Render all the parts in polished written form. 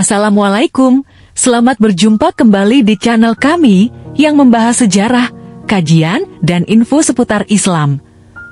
Assalamualaikum, selamat berjumpa kembali di channel kami yang membahas sejarah, kajian, dan info seputar Islam.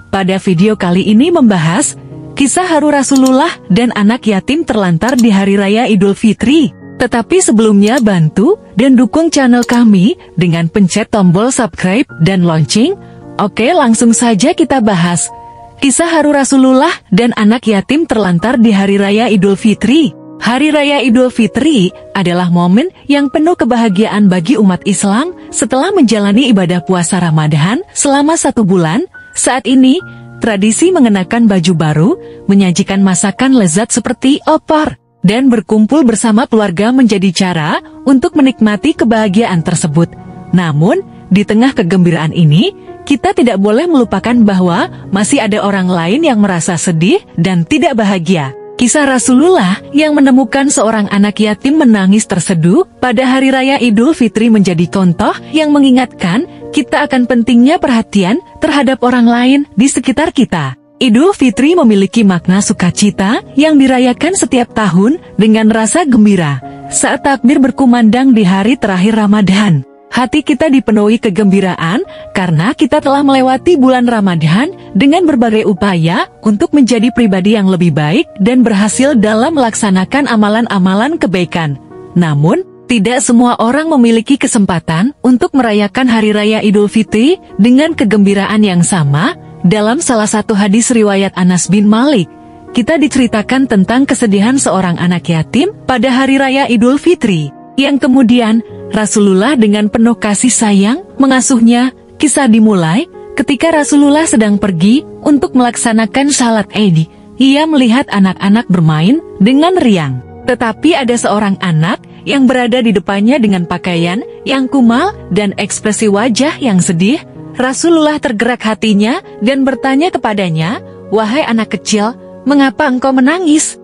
Pada video kali ini membahas kisah haru Rasulullah dan anak yatim terlantar di Hari Raya Idul Fitri. Tetapi sebelumnya bantu dan dukung channel kami dengan pencet tombol subscribe dan lonceng. Oke, langsung saja kita bahas kisah haru Rasulullah dan anak yatim terlantar di Hari Raya Idul Fitri. Hari Raya Idul Fitri adalah momen yang penuh kebahagiaan bagi umat Islam setelah menjalani ibadah puasa Ramadan selama 1 bulan. Saat ini, tradisi mengenakan baju baru, menyajikan masakan lezat seperti opor, dan berkumpul bersama keluarga menjadi cara untuk menikmati kebahagiaan tersebut. Namun, di tengah kegembiraan ini, kita tidak boleh melupakan bahwa masih ada orang lain yang merasa sedih dan tidak bahagia. Kisah Rasulullah yang menemukan seorang anak yatim menangis terseduh pada Hari Raya Idul Fitri menjadi contoh yang mengingatkan kita akan pentingnya perhatian terhadap orang lain di sekitar kita. Idul Fitri memiliki makna sukacita yang dirayakan setiap tahun dengan rasa gembira. Saat takbir berkumandang di hari terakhir Ramadan, hati kita dipenuhi kegembiraan karena kita telah melewati bulan Ramadan dengan berbagai upaya untuk menjadi pribadi yang lebih baik dan berhasil dalam melaksanakan amalan-amalan kebaikan. Namun, tidak semua orang memiliki kesempatan untuk merayakan Hari Raya Idul Fitri dengan kegembiraan yang sama. Dalam salah satu hadis riwayat Anas bin Malik, kita diceritakan tentang kesedihan seorang anak yatim pada Hari Raya Idul Fitri, yang kemudian Rasulullah dengan penuh kasih sayang mengasuhnya. Kisah dimulai ketika Rasulullah sedang pergi untuk melaksanakan salat Id. Ia melihat anak-anak bermain dengan riang. Tetapi ada seorang anak yang berada di depannya dengan pakaian yang kumal dan ekspresi wajah yang sedih. Rasulullah tergerak hatinya dan bertanya kepadanya, "Wahai anak kecil, mengapa engkau menangis?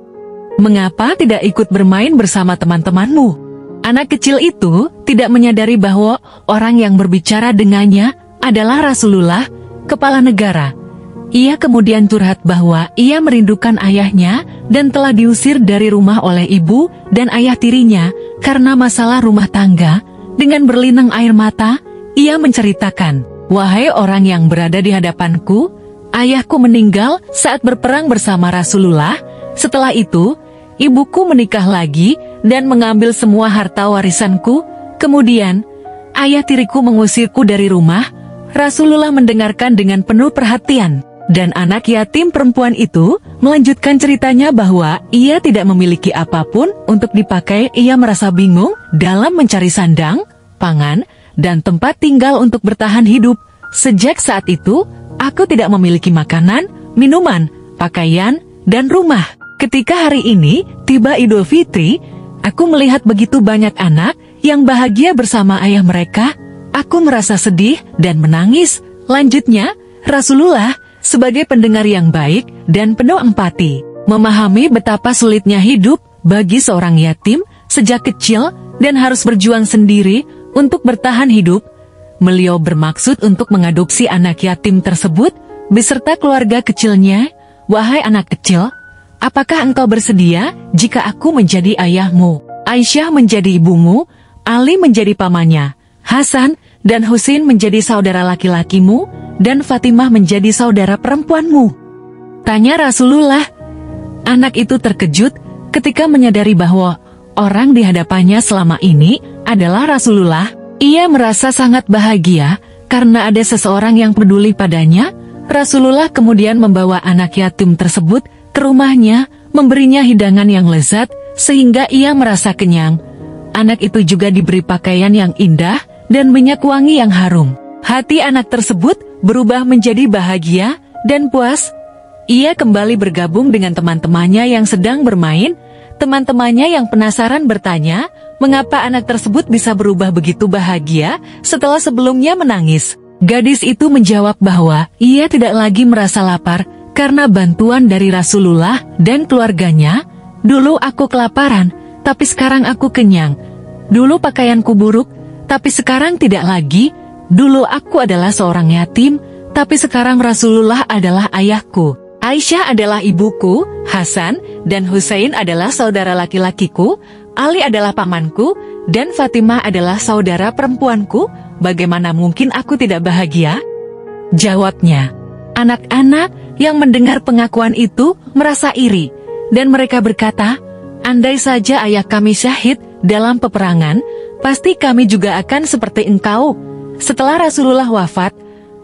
Mengapa tidak ikut bermain bersama teman-temanmu?" Anak kecil itu tidak menyadari bahwa orang yang berbicara dengannya adalah Rasulullah, kepala negara. Ia kemudian curhat bahwa ia merindukan ayahnya dan telah diusir dari rumah oleh ibu dan ayah tirinya karena masalah rumah tangga. Dengan berlinang air mata, ia menceritakan, "Wahai orang yang berada di hadapanku, ayahku meninggal saat berperang bersama Rasulullah. Setelah itu, ibuku menikah lagi dan mengambil semua harta warisanku. Kemudian, ayah tiriku mengusirku dari rumah." Rasulullah mendengarkan dengan penuh perhatian, dan anak yatim perempuan itu melanjutkan ceritanya bahwa ia tidak memiliki apapun untuk dipakai. Ia merasa bingung dalam mencari sandang, pangan, dan tempat tinggal untuk bertahan hidup. Sejak saat itu, aku tidak memiliki makanan, minuman, pakaian, dan rumah. Ketika hari ini tiba Idul Fitri, aku melihat begitu banyak anak yang bahagia bersama ayah mereka. Aku merasa sedih dan menangis. Lanjutnya, Rasulullah sebagai pendengar yang baik dan penuh empati, memahami betapa sulitnya hidup bagi seorang yatim sejak kecil dan harus berjuang sendiri untuk bertahan hidup. Beliau bermaksud untuk mengadopsi anak yatim tersebut beserta keluarga kecilnya. "Wahai anak kecil, apakah engkau bersedia jika aku menjadi ayahmu, Aisyah menjadi ibumu, Ali menjadi pamannya, Hasan dan Husin menjadi saudara laki-lakimu, dan Fatimah menjadi saudara perempuanmu?" tanya Rasulullah. Anak itu terkejut ketika menyadari bahwa orang di hadapannya selama ini adalah Rasulullah. Ia merasa sangat bahagia karena ada seseorang yang peduli padanya. Rasulullah kemudian membawa anak yatim tersebut ke rumahnya, memberinya hidangan yang lezat sehingga ia merasa kenyang. Anak itu juga diberi pakaian yang indah dan minyak wangi yang harum. Hati anak tersebut berubah menjadi bahagia dan puas. Ia kembali bergabung dengan teman-temannya yang sedang bermain. Teman-temannya yang penasaran bertanya, mengapa anak tersebut bisa berubah begitu bahagia setelah sebelumnya menangis. Gadis itu menjawab bahwa ia tidak lagi merasa lapar karena bantuan dari Rasulullah dan keluarganya. "Dulu aku kelaparan, tapi sekarang aku kenyang. Dulu pakaianku buruk, tapi sekarang tidak lagi. Dulu aku adalah seorang yatim, tapi sekarang Rasulullah adalah ayahku. Aisyah adalah ibuku, Hasan dan Husain adalah saudara laki-lakiku. Ali adalah pamanku, dan Fatimah adalah saudara perempuanku. Bagaimana mungkin aku tidak bahagia? Jawabnya. Anak-anak yang mendengar pengakuan itu merasa iri, dan mereka berkata, andai saja ayah kami syahid dalam peperangan, pasti kami juga akan seperti engkau. Setelah Rasulullah wafat,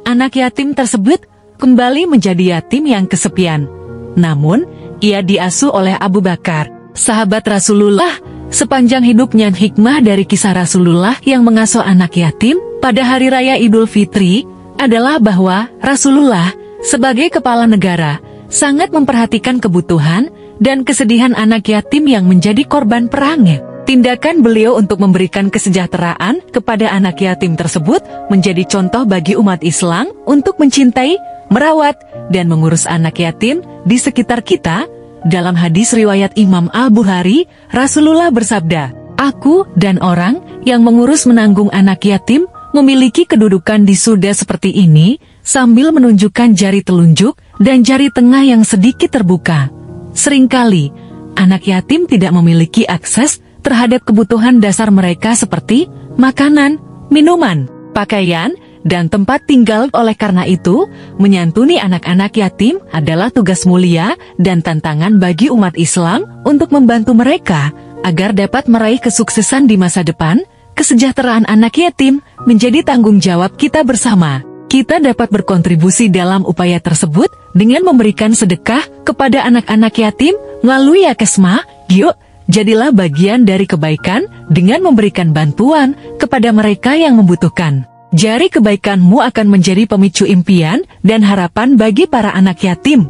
anak yatim tersebut kembali menjadi yatim yang kesepian. Namun, ia diasuh oleh Abu Bakar, sahabat Rasulullah. Sepanjang hidupnya hikmah dari kisah Rasulullah yang mengasuh anak yatim pada Hari Raya Idul Fitri adalah bahwa Rasulullah sebagai kepala negara sangat memperhatikan kebutuhan dan kesedihan anak yatim yang menjadi korban perang. Tindakan beliau untuk memberikan kesejahteraan kepada anak yatim tersebut menjadi contoh bagi umat Islam untuk mencintai, merawat, dan mengurus anak yatim di sekitar kita. Dalam hadis riwayat Imam Al-Bukhari, Rasulullah bersabda, "Aku dan orang yang mengurus menanggung anak yatim memiliki kedudukan di surga seperti ini," sambil menunjukkan jari telunjuk dan jari tengah yang sedikit terbuka. Seringkali, anak yatim tidak memiliki akses terhadap kebutuhan dasar mereka seperti makanan, minuman, pakaian, dan tempat tinggal. Oleh karena itu, menyantuni anak-anak yatim adalah tugas mulia dan tantangan bagi umat Islam untuk membantu mereka agar dapat meraih kesuksesan di masa depan. Kesejahteraan anak yatim menjadi tanggung jawab kita bersama. Kita dapat berkontribusi dalam upaya tersebut dengan memberikan sedekah kepada anak-anak yatim melalui Yakesma. Yuk, jadilah bagian dari kebaikan dengan memberikan bantuan kepada mereka yang membutuhkan. Jari kebaikanmu akan menjadi pemicu impian dan harapan bagi para anak yatim.